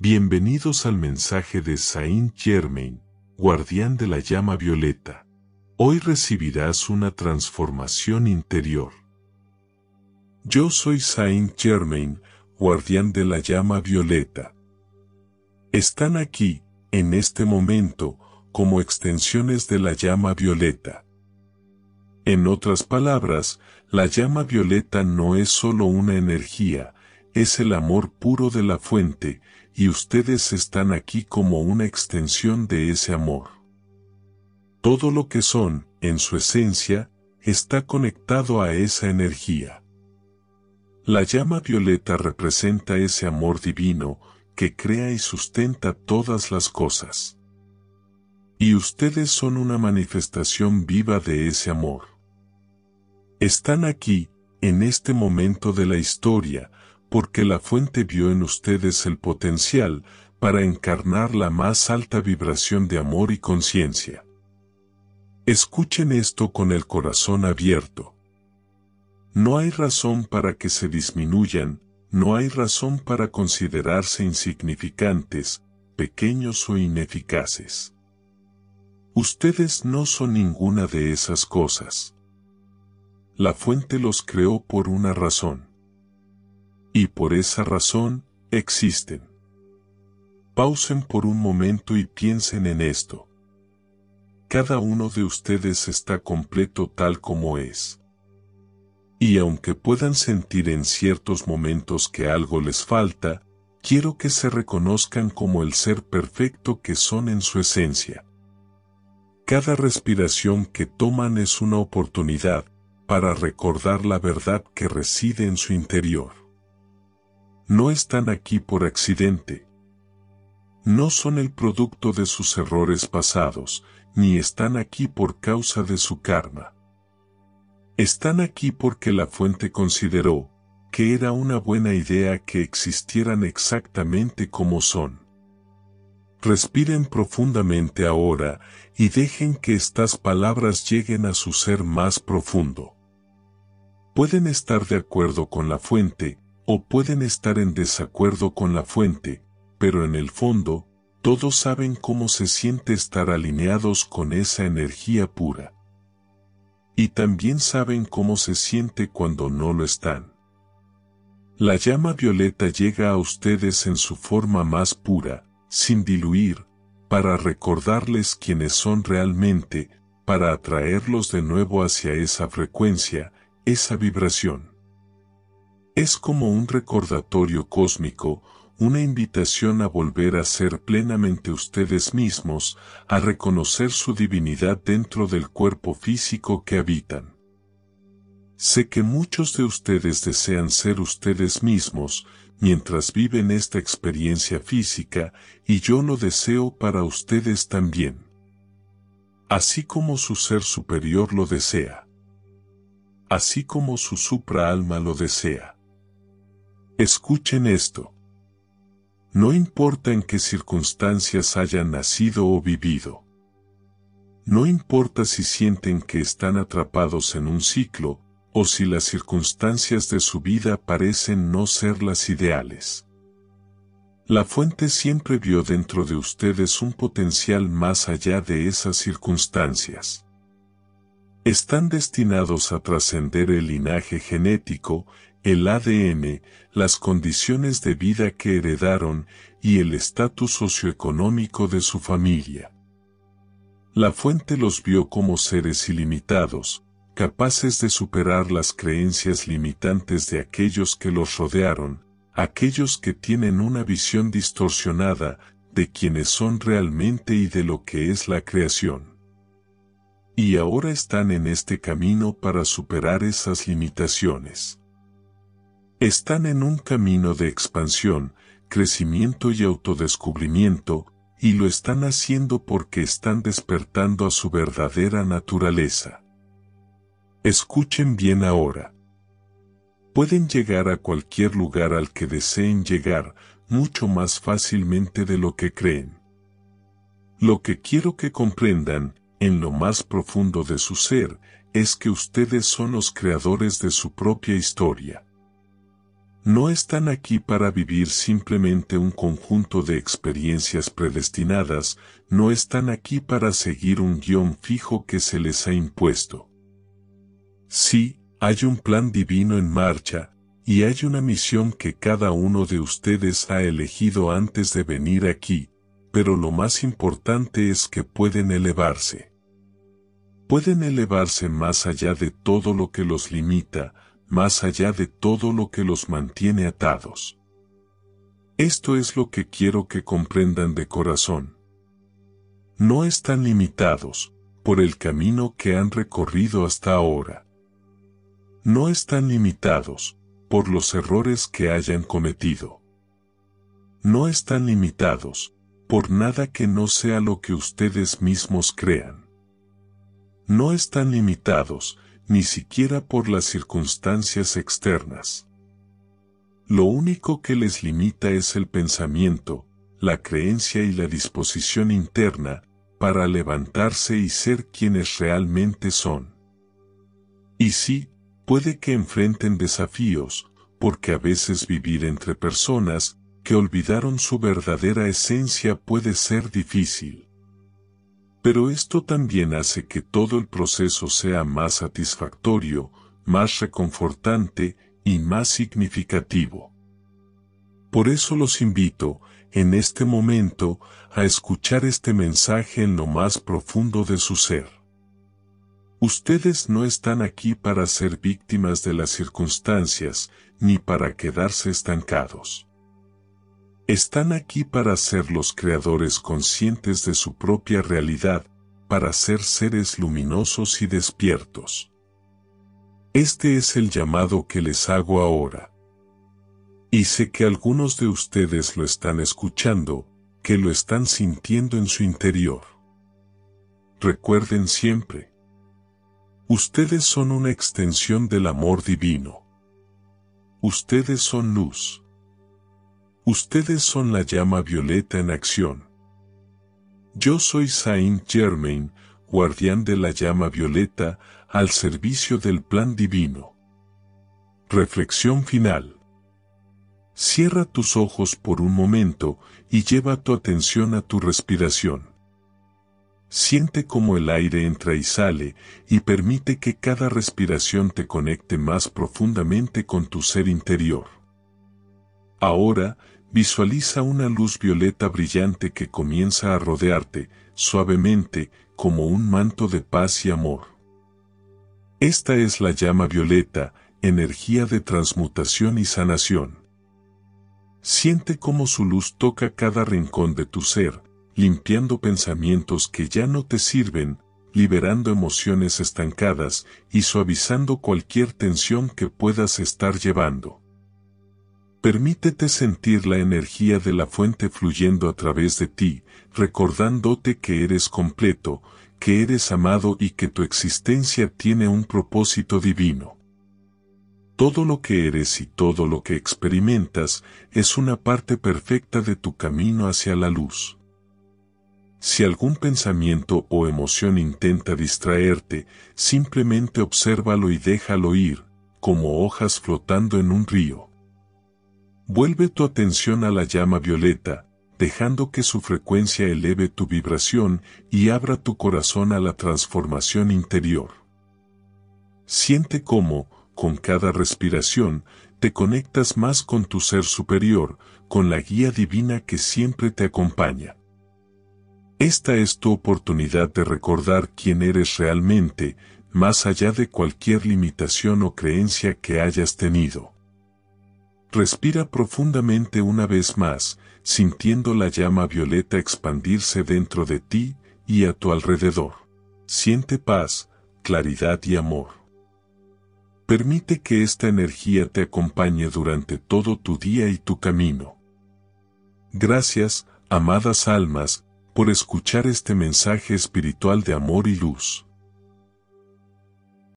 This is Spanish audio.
Bienvenidos al mensaje de Saint Germain, guardián de la llama violeta. Hoy recibirás una transformación interior. Yo soy Saint Germain, guardián de la llama violeta. Están aquí, en este momento, como extensiones de la llama violeta. En otras palabras, la llama violeta no es solo una energía, es el amor puro de la fuente, y ustedes están aquí como una extensión de ese amor. Todo lo que son, en su esencia, está conectado a esa energía. La llama violeta representa ese amor divino, que crea y sustenta todas las cosas. Y ustedes son una manifestación viva de ese amor. Están aquí, en este momento de la historia, porque la fuente vio en ustedes el potencial para encarnar la más alta vibración de amor y conciencia. Escuchen esto con el corazón abierto. No hay razón para que se disminuyan, no hay razón para considerarse insignificantes, pequeños o ineficaces. Ustedes no son ninguna de esas cosas. La fuente los creó por una razón. Y por esa razón, existen. Pausen por un momento y piensen en esto. Cada uno de ustedes está completo tal como es. Y aunque puedan sentir en ciertos momentos que algo les falta, quiero que se reconozcan como el ser perfecto que son en su esencia. Cada respiración que toman es una oportunidad para recordar la verdad que reside en su interior. No están aquí por accidente. No son el producto de sus errores pasados, ni están aquí por causa de su karma. Están aquí porque la fuente consideró que era una buena idea que existieran exactamente como son. Respiren profundamente ahora y dejen que estas palabras lleguen a su ser más profundo. Pueden estar de acuerdo con la fuente, o pueden estar en desacuerdo con la fuente, pero en el fondo, todos saben cómo se siente estar alineados con esa energía pura. Y también saben cómo se siente cuando no lo están. La llama violeta llega a ustedes en su forma más pura, sin diluir, para recordarles quiénes son realmente, para atraerlos de nuevo hacia esa frecuencia, esa vibración. Es como un recordatorio cósmico, una invitación a volver a ser plenamente ustedes mismos, a reconocer su divinidad dentro del cuerpo físico que habitan. Sé que muchos de ustedes desean ser ustedes mismos, mientras viven esta experiencia física, y yo lo deseo para ustedes también. Así como su ser superior lo desea. Así como su supraalma lo desea. Escuchen esto. No importa en qué circunstancias hayan nacido o vivido. No importa si sienten que están atrapados en un ciclo, o si las circunstancias de su vida parecen no ser las ideales. La fuente siempre vio dentro de ustedes un potencial más allá de esas circunstancias. Están destinados a trascender el linaje genético, el ADN, las condiciones de vida que heredaron y el estatus socioeconómico de su familia. La fuente los vio como seres ilimitados, capaces de superar las creencias limitantes de aquellos que los rodearon, aquellos que tienen una visión distorsionada de quienes son realmente y de lo que es la creación. Y ahora están en este camino para superar esas limitaciones. Están en un camino de expansión, crecimiento y autodescubrimiento, y lo están haciendo porque están despertando a su verdadera naturaleza. Escuchen bien ahora. Pueden llegar a cualquier lugar al que deseen llegar, mucho más fácilmente de lo que creen. Lo que quiero que comprendan, en lo más profundo de su ser, es que ustedes son los creadores de su propia historia. No están aquí para vivir simplemente un conjunto de experiencias predestinadas, no están aquí para seguir un guión fijo que se les ha impuesto. Sí, hay un plan divino en marcha, y hay una misión que cada uno de ustedes ha elegido antes de venir aquí, pero lo más importante es que pueden elevarse. Pueden elevarse más allá de todo lo que los limita, más allá de todo lo que los mantiene atados. Esto es lo que quiero que comprendan de corazón. No están limitados por el camino que han recorrido hasta ahora. No están limitados por los errores que hayan cometido. No están limitados por nada que no sea lo que ustedes mismos crean. No están limitados ni siquiera por las circunstancias externas. Lo único que les limita es el pensamiento, la creencia y la disposición interna para levantarse y ser quienes realmente son. Y sí, puede que enfrenten desafíos, porque a veces vivir entre personas que olvidaron su verdadera esencia puede ser difícil. Pero esto también hace que todo el proceso sea más satisfactorio, más reconfortante y más significativo. Por eso los invito, en este momento, a escuchar este mensaje en lo más profundo de su ser. Ustedes no están aquí para ser víctimas de las circunstancias, ni para quedarse estancados. Están aquí para ser los creadores conscientes de su propia realidad, para ser seres luminosos y despiertos. Este es el llamado que les hago ahora. Y sé que algunos de ustedes lo están escuchando, que lo están sintiendo en su interior. Recuerden siempre, ustedes son una extensión del amor divino. Ustedes son luz. Ustedes son la llama violeta en acción. Yo soy Saint Germain, guardián de la llama violeta, al servicio del plan divino. Reflexión final. Cierra tus ojos por un momento y lleva tu atención a tu respiración. Siente cómo el aire entra y sale y permite que cada respiración te conecte más profundamente con tu ser interior. Ahora, visualiza una luz violeta brillante que comienza a rodearte, suavemente, como un manto de paz y amor. Esta es la llama violeta, energía de transmutación y sanación. Siente cómo su luz toca cada rincón de tu ser, limpiando pensamientos que ya no te sirven, liberando emociones estancadas y suavizando cualquier tensión que puedas estar llevando. Permítete sentir la energía de la fuente fluyendo a través de ti, recordándote que eres completo, que eres amado y que tu existencia tiene un propósito divino. Todo lo que eres y todo lo que experimentas es una parte perfecta de tu camino hacia la luz. Si algún pensamiento o emoción intenta distraerte, simplemente obsérvalo y déjalo ir, como hojas flotando en un río. Vuelve tu atención a la llama violeta, dejando que su frecuencia eleve tu vibración y abra tu corazón a la transformación interior. Siente cómo, con cada respiración, te conectas más con tu ser superior, con la guía divina que siempre te acompaña. Esta es tu oportunidad de recordar quién eres realmente, más allá de cualquier limitación o creencia que hayas tenido. Respira profundamente una vez más, sintiendo la llama violeta expandirse dentro de ti y a tu alrededor. Siente paz, claridad y amor. Permite que esta energía te acompañe durante todo tu día y tu camino. Gracias, amadas almas, por escuchar este mensaje espiritual de amor y luz.